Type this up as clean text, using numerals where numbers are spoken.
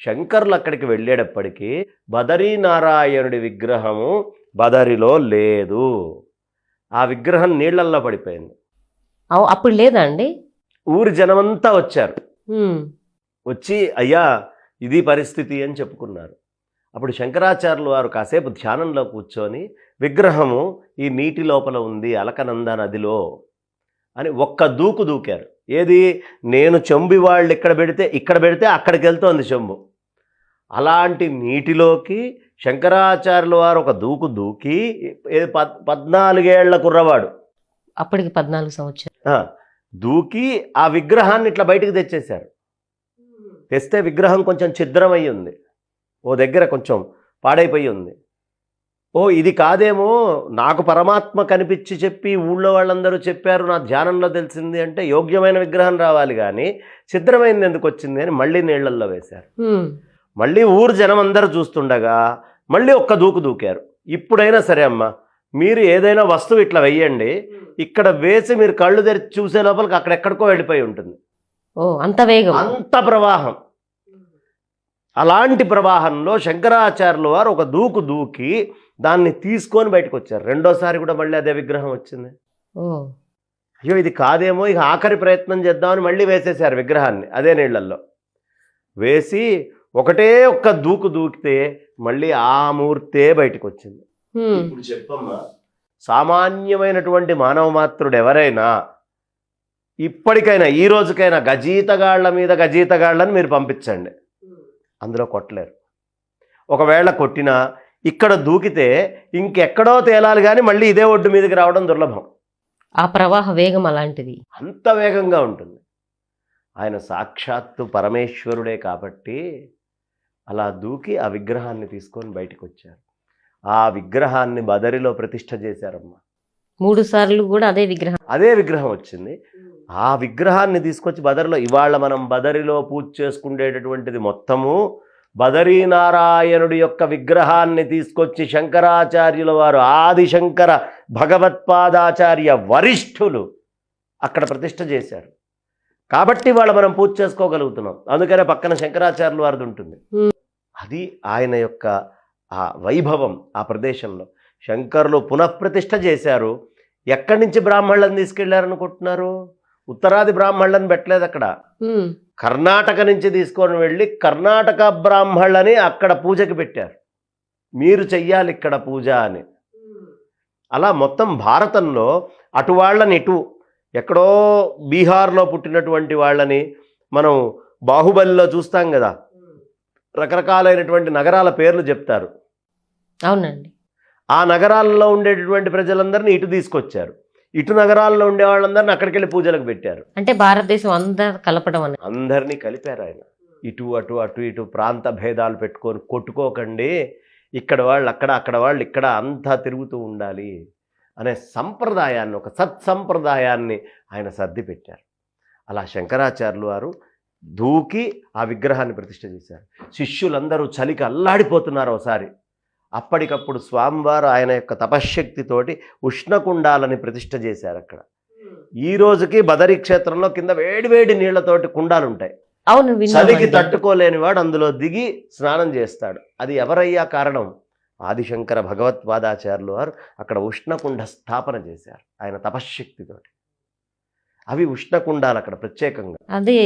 శంకరులు అక్కడికి వెళ్ళేటప్పటికీ బదరీనారాయణుడి విగ్రహము బదరిలో లేదు. ఆ విగ్రహం నీళ్లల్లో పడిపోయింది. అప్పుడు లేదా అండి? ఊరి జనమంతా వచ్చారు. ఉమ్. వచ్చి అయ్యా ఇది పరిస్థితి అని చెప్పుకున్నారు. అప్పుడు శంకరాచార్యులు వారు కాసేపు ధ్యానంలో కూర్చొని విగ్రహము ఈ నీటి లోపల ఉంది అలకనంద నదిలో అని ఒక్క దూకు దూకారు. ఏది, నేను చెంబు వాళ్ళు ఇక్కడ పెడితే అక్కడికి వెళ్తోంది చెంబు. అలాంటి నీటిలోకి శంకరాచార్యుల వారు ఒక దూకు దూకి 14 ఏళ్ల కుర్రవాడు, అప్పటికి 14 సంవత్సరాలు దూకి ఆ విగ్రహాన్ని ఇట్లా బయటకు తెచ్చేశారు. తెస్తే విగ్రహం కొంచెం ఛిద్రమై ఉంది, ఓ దగ్గర కొంచెం పాడైపోయి ఉంది. ఓ ఇది కాదేమో, నాకు పరమాత్మ కనిపించి చెప్పి ఊళ్ళో వాళ్ళందరూ చెప్పారు, నా ధ్యానంలో తెలిసింది అంటే యోగ్యమైన విగ్రహం రావాలి కానీ ఛిద్రమైంది ఎందుకు వచ్చింది అని మళ్ళీ నీళ్లల్లో వేశారు. మళ్ళీ ఊరు జనం అందరూ చూస్తుండగా మళ్ళీ ఒక్క దూకు దూకారు. ఇప్పుడైనా సరే అమ్మా, మీరు ఏదైనా వస్తువు ఇట్లా వెయ్యండి, ఇక్కడ వేసి మీరు కళ్ళు తెరిచి చూసే లోపలికి అక్కడెక్కడికో వెళ్ళిపోయి ఉంటుంది. అంత వేగం, అంత ప్రవాహం. అలాంటి ప్రవాహంలో శంకరాచార్యుల వారు ఒక దూకు దూకి దాన్ని తీసుకొని బయటకు వచ్చారు. రెండోసారి కూడా మళ్ళీ అదే విగ్రహం వచ్చింది. అయ్యో ఇది కాదేమో, ఇక ఆఖరి ప్రయత్నం చేద్దామని మళ్ళీ వేసేశారు విగ్రహాన్ని అదే నీళ్లల్లో వేసి ఒకటే ఒక్క దూకు దూకితే మళ్ళీ ఆ మూర్తే బయటకు వచ్చింది. ఇప్పుడు చెప్పమ్మా, సామాన్యమైనటువంటి మానవ మాత్రుడు ఎవరైనా ఇప్పటికైనా ఈ రోజుకైనా గజీతగాళ్ల మీద గజీతగాళ్ళని మీరు పంపించండి, అందులో కొట్టలేరు. ఒకవేళ కొట్టినా ఇక్కడ దూకితే ఇంకెక్కడో తేలాలి కానీ మళ్ళీ ఇదే ఒడ్డు మీదకి రావడం దుర్లభం. ఆ ప్రవాహ వేగం అలాంటిది, అంత వేగంగా ఉంటుంది. ఆయన సాక్షాత్తు పరమేశ్వరుడే కాబట్టి అలా దూకి ఆ విగ్రహాన్ని తీసుకొని బయటకు వచ్చారు. ఆ విగ్రహాన్ని బదరిలో ప్రతిష్ఠ చేశారమ్మా. 3 సార్లు కూడా అదే విగ్రహం వచ్చింది. ఆ విగ్రహాన్ని తీసుకొచ్చి బదరిలో, ఇవాళ మనం బదరిలో పూజ చేసుకునేటటువంటిది మొత్తము బదరీనారాయణుడి యొక్క విగ్రహాన్ని తీసుకొచ్చి శంకరాచార్యుల వారు, ఆదిశంకర భగవత్పాదాచార్య వరిష్ఠులు అక్కడ ప్రతిష్ఠ చేశారు కాబట్టి వాళ్ళ మనం పూజ చేసుకోగలుగుతున్నాం. అందుకనే పక్కన శంకరాచార్యుల వారిది ఉంటుంది. అది ఆయన యొక్క ఆ వైభవం. ఆ ప్రదేశంలో శంకరులు పునఃప్రతిష్ఠ చేశారు. ఎక్కడి నుంచి బ్రాహ్మణులను తీసుకెళ్లారనుకుంటున్నారు? ఉత్తరాది బ్రాహ్మణులను పెట్టలేదు అక్కడ, కర్ణాటక నుంచి తీసుకొని వెళ్ళి కర్ణాటక బ్రాహ్మణులని అక్కడ పూజకి పెట్టారు. మీరు చెయ్యాలి ఇక్కడ పూజ అని. అలా మొత్తం భారతంలో అటు వాళ్ళని ఇటు, ఎక్కడో బీహార్లో పుట్టినటువంటి వాళ్ళని మనం బాహుబలిలో చూస్తాం కదా, రకరకాలైనటువంటి నగరాల పేర్లు చెప్తారు. అవునండి. ఆ నగరాల్లో ఉండేటటువంటి ప్రజలందరినీ ఇటు తీసుకొచ్చారు, ఇటు నగరాల్లో ఉండే వాళ్ళందరినీ అక్కడికి వెళ్ళి పూజలకు పెట్టారు. అంటే భారతదేశం కలపడం, అందరినీ కలిపారు ఆయన. ఇటు అటు అటు ఇటు ప్రాంత భేదాలు పెట్టుకొని కొట్టుకోకండి, ఇక్కడ వాళ్ళు అక్కడ, అక్కడ వాళ్ళు ఇక్కడ, అంతా తిరుగుతూ ఉండాలి అనే సంప్రదాయాన్ని, ఒక సత్సంప్రదాయాన్ని ఆయన సర్ది పెట్టారు. అలా శంకరాచార్యులు వారు దూకి ఆ విగ్రహాన్ని ప్రతిష్ఠ చేశారు. శిష్యులందరూ చలికి అల్లాడిపోతున్నారు. ఒకసారి అప్పటికప్పుడు స్వామివారు ఆయన యొక్క తపశ్శక్తితోటి ఉష్ణకుండాలని ప్రతిష్ఠ చేశారు అక్కడ. ఈ రోజుకి బదరీ క్షేత్రంలో కింద వేడివేడి నీళ్లతోటి కుండాలు ఉంటాయి. చలికి తట్టుకోలేని వాడు అందులో దిగి స్నానం చేస్తాడు. అది ఎవరయ్యా కారణం? ఆదిశంకర భగవత్పాదాచార్యులు వారు అక్కడ ఉష్ణకుండ స్థాపన చేశారు ఆయన తపశ్శక్తితోటి. అవి ఉష్ణకుండాలు అక్కడ ప్రత్యేకంగా. అదే